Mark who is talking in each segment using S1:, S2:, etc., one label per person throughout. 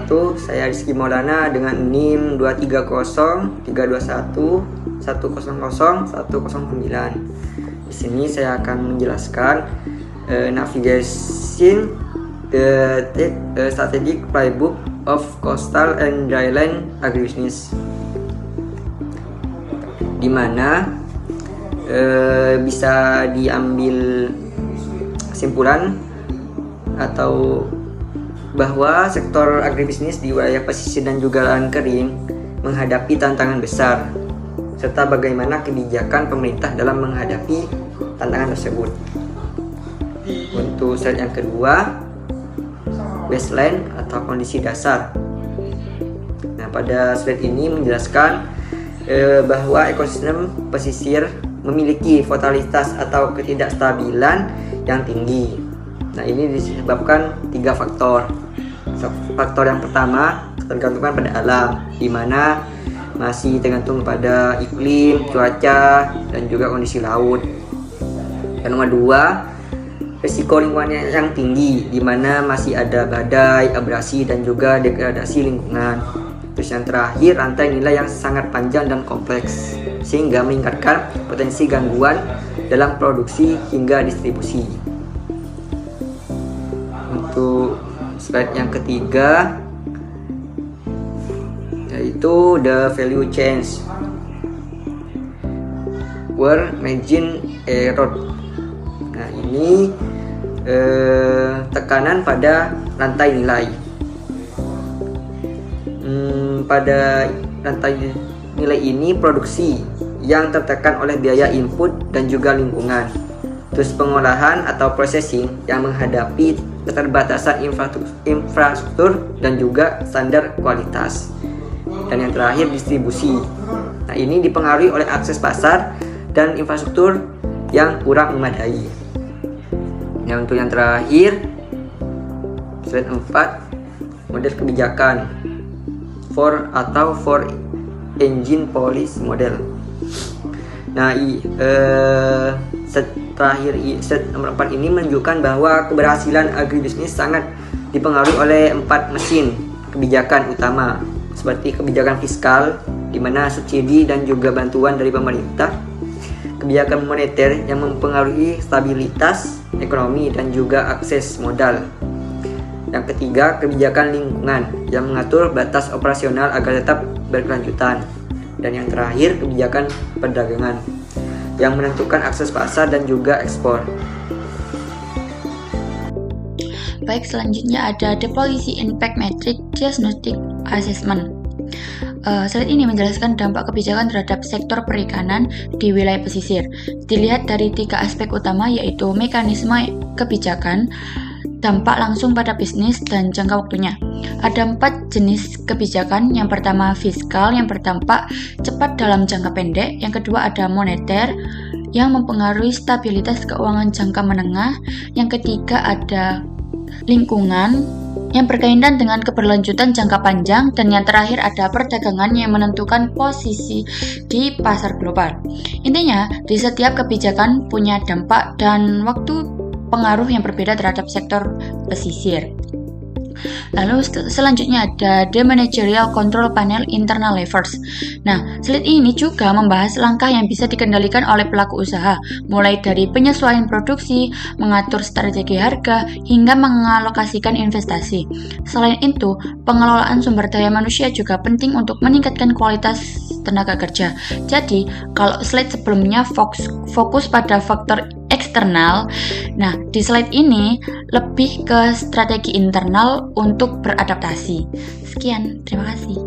S1: wabarakatuh. Saya Rizky Maulana dengan NIM 230-321-100-109. Di sini saya akan menjelaskan navigation the strategic playbook of coastal and dryland agribusiness, di mana bisa diambil kesimpulan atau bahwa sektor agribisnis di wilayah pesisir dan juga lahan kering menghadapi tantangan besar, serta bagaimana kebijakan pemerintah dalam menghadapi tantangan tersebut. Untuk slide yang kedua, baseline atau kondisi dasar. Nah, pada slide ini menjelaskan bahwa ekosistem pesisir memiliki volatilitas atau ketidakstabilan yang tinggi. Nah, ini disebabkan 3 faktor. Faktor yang pertama tergantungkan pada alam, di mana masih tergantung pada iklim, cuaca, dan juga kondisi laut. Yang nomor 2, risiko lingkungannya yang tinggi, di mana masih ada badai, abrasi, dan juga degradasi lingkungan. Terus yang terakhir, rantai nilai yang sangat panjang dan kompleks, sehingga meningkatkan potensi gangguan dalam produksi hingga distribusi. Untuk slide yang ketiga, yaitu the value change where margin error. Nah, ini tekanan pada rantai nilai. Pada rantai nilai ini produksi yang tertekan oleh biaya input dan juga lingkungan. Terus pengolahan atau processing yang menghadapi keterbatasan infrastruktur dan juga standar kualitas. Dan yang terakhir, distribusi. Nah, ini dipengaruhi oleh akses pasar dan infrastruktur yang kurang memadai. Nah, untuk yang terakhir, slide 4, model kebijakan for engine policy model. Nah, terakhir set nomor 4 ini menunjukkan bahwa keberhasilan agribisnis sangat dipengaruhi oleh 4 mesin kebijakan utama, seperti kebijakan fiskal, di mana subsidi dan juga bantuan dari pemerintah, kebijakan moneter yang mempengaruhi stabilitas ekonomi dan juga akses modal. Yang ketiga, kebijakan lingkungan yang mengatur batas operasional agar tetap berkelanjutan. Dan yang terakhir, kebijakan perdagangan yang menentukan akses pasar dan juga ekspor.
S2: Baik, selanjutnya ada the policy impact matrix diagnostic assessment. Slide ini menjelaskan dampak kebijakan terhadap sektor perikanan di wilayah pesisir. Dilihat dari 3 aspek utama, yaitu mekanisme kebijakan, dampak langsung pada bisnis, dan jangka waktunya. Ada 4 jenis kebijakan. Yang pertama fiskal, yang berdampak cepat dalam jangka pendek. Yang kedua ada moneter, yang mempengaruhi stabilitas keuangan jangka menengah. Yang ketiga ada lingkungan, yang berkaitan dengan keberlanjutan jangka panjang. Dan yang terakhir ada perdagangan, yang menentukan posisi di pasar global. Intinya, di setiap kebijakan punya dampak dan waktu pengaruh yang berbeda terhadap sektor pesisir. Lalu selanjutnya ada the managerial control panel internal levers. Nah, slide ini juga membahas langkah yang bisa dikendalikan oleh pelaku usaha, mulai dari penyesuaian produksi, mengatur strategi harga, hingga mengalokasikan investasi. Selain itu, pengelolaan sumber daya manusia juga penting untuk meningkatkan kualitas tenaga kerja. Jadi, kalau slide sebelumnya fokus pada faktor eksternal, nah di slide ini lebih ke strategi internal untuk beradaptasi. Sekian, terima kasih.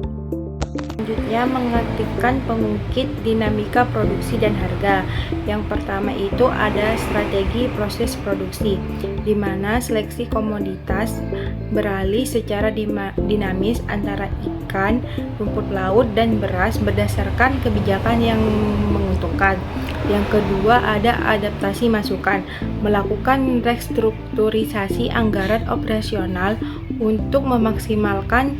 S3: Selanjutnya mengartikan pengungkit dinamika produksi dan harga. Yang pertama itu ada strategi proses produksi, di mana seleksi komoditas beralih secara dinamis antara ikan, rumput laut, dan beras berdasarkan kebijakan yang menguntungkan. Yang kedua ada adaptasi masukan, melakukan restrukturisasi anggaran operasional untuk memaksimalkan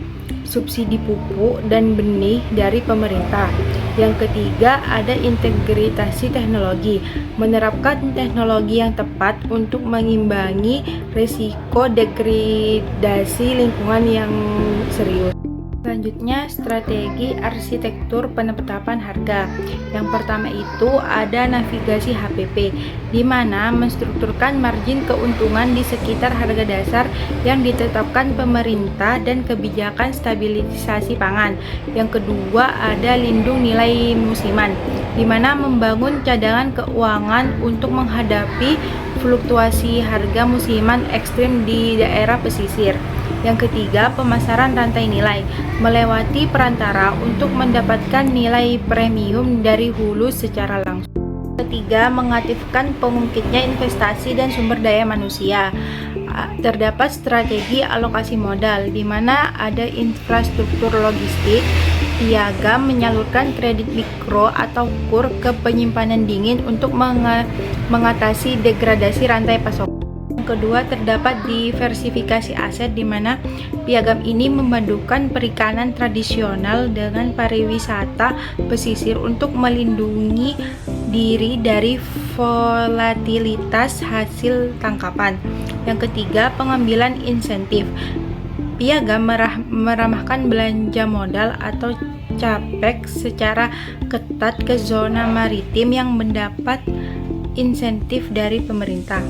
S3: subsidi pupuk dan benih dari pemerintah. Yang ketiga, ada integritas teknologi, menerapkan teknologi yang tepat untuk mengimbangi risiko degradasi lingkungan yang serius. Selanjutnya, strategi arsitektur penetapan harga. Yang pertama itu ada navigasi HPP, di mana menstrukturkan margin keuntungan di sekitar harga dasar yang ditetapkan pemerintah dan kebijakan stabilisasi pangan. Yang kedua ada lindung nilai musiman, di mana membangun cadangan keuangan untuk menghadapi fluktuasi harga musiman ekstrim di daerah pesisir. Yang ketiga, pemasaran rantai nilai, melewati perantara untuk mendapatkan nilai premium dari hulu secara langsung. Ketiga, mengaktifkan pengungkitnya investasi dan sumber daya manusia. Terdapat strategi alokasi modal, di mana ada infrastruktur logistik, piagam menyalurkan kredit mikro atau KUR ke penyimpanan dingin untuk mengatasi degradasi rantai pasokan. Yang kedua, terdapat diversifikasi aset, di mana piagam ini memadukan perikanan tradisional dengan pariwisata pesisir untuk melindungi diri dari volatilitas hasil tangkapan. Yang ketiga, pengambilan insentif. Piagam meramahkan belanja modal atau CAPEX secara ketat ke zona maritim yang mendapat insentif dari pemerintah.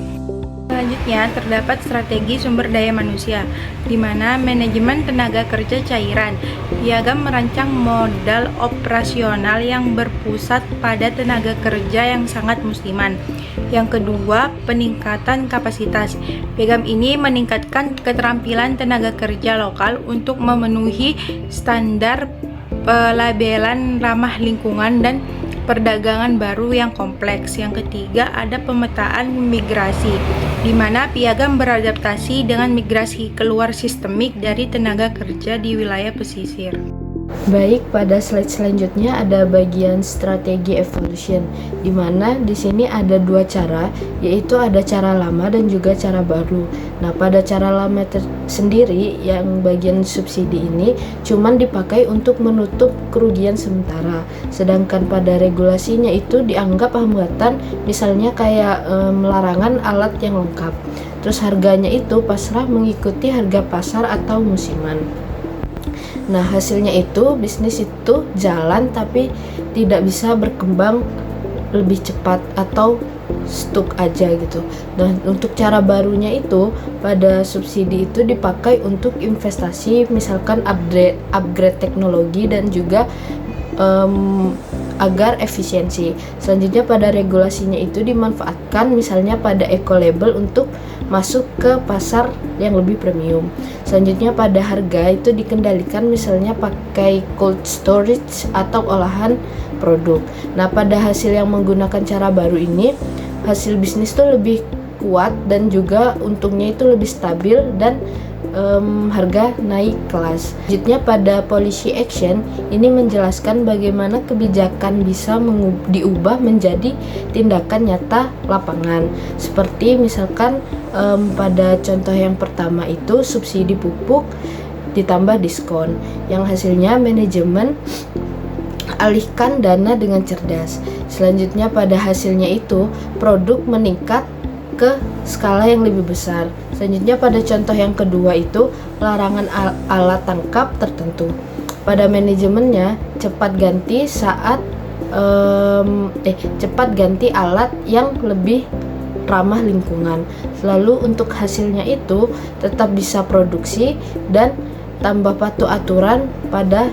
S3: Selanjutnya, terdapat strategi sumber daya manusia, di mana manajemen tenaga kerja cairan. Piagam merancang modal operasional yang berpusat pada tenaga kerja yang sangat musiman. Yang kedua, peningkatan kapasitas. Piagam ini meningkatkan keterampilan tenaga kerja lokal untuk memenuhi standar pelabelan ramah lingkungan dan perdagangan baru yang kompleks. Yang ketiga, ada pemetaan migrasi, di mana piagam beradaptasi dengan migrasi keluar sistemik dari tenaga kerja di wilayah pesisir.
S4: Baik, pada slide selanjutnya ada bagian strategi evolution, di mana di sini ada dua cara, yaitu ada cara lama dan juga cara baru. Nah, pada cara lama sendiri yang bagian subsidi ini cuman dipakai untuk menutup kerugian sementara, sedangkan pada regulasinya itu dianggap hambatan, misalnya kayak larangan alat yang lengkap. Terus harganya itu pasrah mengikuti harga pasar atau musiman. Nah, hasilnya itu bisnis itu jalan tapi tidak bisa berkembang lebih cepat atau stuck aja gitu. Nah, untuk cara barunya itu pada subsidi itu dipakai untuk investasi, misalkan upgrade teknologi dan juga agar efisiensi. Selanjutnya pada regulasinya itu dimanfaatkan misalnya pada eco label untuk masuk ke pasar yang lebih premium. Selanjutnya pada harga itu dikendalikan misalnya pakai cold storage atau olahan produk. Nah, pada hasil yang menggunakan cara baru ini, hasil bisnis tuh lebih kuat dan juga untungnya itu lebih stabil dan harga naik kelas. Selanjutnya pada policy action ini menjelaskan bagaimana kebijakan bisa diubah menjadi tindakan nyata lapangan. Seperti misalkan pada contoh yang pertama itu subsidi pupuk ditambah diskon, yang hasilnya manajemen alihkan dana dengan cerdas. Selanjutnya pada hasilnya itu produk meningkat ke skala yang lebih besar. Selanjutnya pada contoh yang kedua itu larangan alat tangkap tertentu. Pada manajemennya cepat ganti alat yang lebih ramah lingkungan. Lalu untuk hasilnya itu tetap bisa produksi dan tambah patuh aturan pada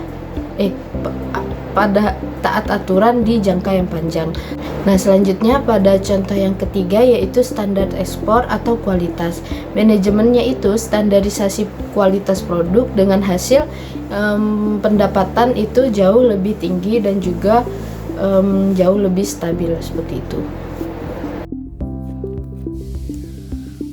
S4: taat aturan di jangka yang panjang. Nah, selanjutnya pada contoh yang ketiga yaitu standar ekspor atau kualitas. Manajemennya itu standarisasi kualitas produk dengan hasil pendapatan itu jauh lebih tinggi dan juga jauh lebih stabil seperti itu.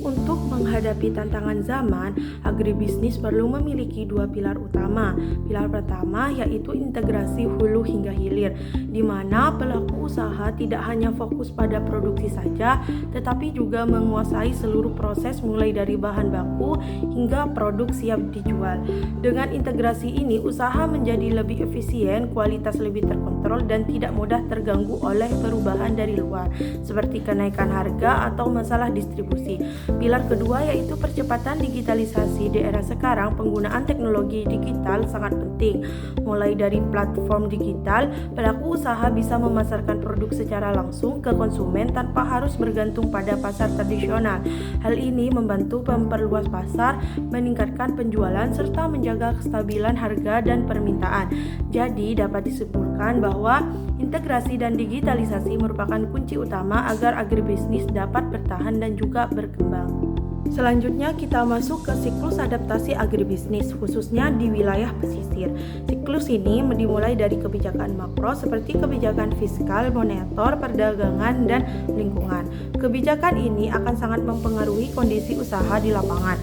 S3: Untuk menghadapi menghadapi tantangan zaman, agribisnis perlu memiliki dua pilar utama. Pilar pertama yaitu integrasi hulu hingga hilir, di mana pelaku usaha tidak hanya fokus pada produksi saja, tetapi juga menguasai seluruh proses mulai dari bahan baku hingga produk siap dijual. Dengan integrasi ini, usaha menjadi lebih efisien, kualitas lebih terkontrol, dan tidak mudah terganggu oleh perubahan dari luar, seperti kenaikan harga atau masalah distribusi. Pilar kedua yaitu percepatan digitalisasi. Di era sekarang, penggunaan teknologi digital sangat penting. Mulai dari platform digital, pelaku usaha bisa memasarkan produk secara langsung ke konsumen tanpa harus bergantung pada pasar tradisional. Hal ini membantu memperluas pasar, meningkatkan penjualan, serta menjaga kestabilan harga dan permintaan. Jadi, dapat disimpulkan bahwa integrasi dan digitalisasi merupakan kunci utama agar agribisnis dapat bertahan dan juga berkembang. Selanjutnya kita masuk ke siklus adaptasi agribisnis, khususnya di wilayah pesisir. Siklus ini dimulai dari kebijakan makro seperti kebijakan fiskal, moneter, perdagangan, dan lingkungan. Kebijakan ini akan sangat mempengaruhi kondisi usaha di lapangan.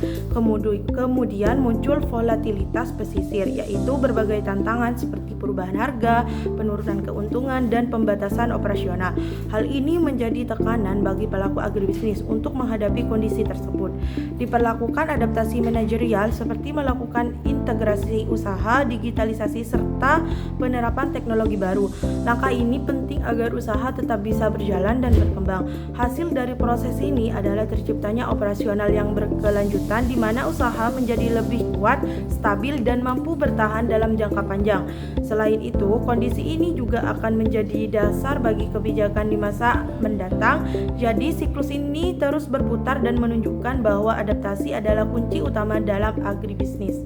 S3: Kemudian muncul volatilitas pesisir, yaitu berbagai tantangan seperti perubahan harga, penurunan keuntungan, dan pembatasan operasional. Hal ini menjadi tekanan bagi pelaku agribisnis untuk menghadapi kondisi tersebut. Diperlakukan adaptasi manajerial seperti melakukan integrasi usaha, digitalisasi, serta penerapan teknologi baru. Langkah ini penting agar usaha tetap bisa berjalan dan berkembang. Hasil dari proses ini adalah terciptanya operasional yang berkelanjutan di mana usaha menjadi lebih kuat, stabil, dan mampu bertahan dalam jangka panjang. Selain itu, kondisi ini juga akan menjadi dasar bagi kebijakan di masa mendatang. Jadi, siklus ini terus berputar dan menunjukkan bahwa adaptasi adalah kunci utama dalam agribisnis.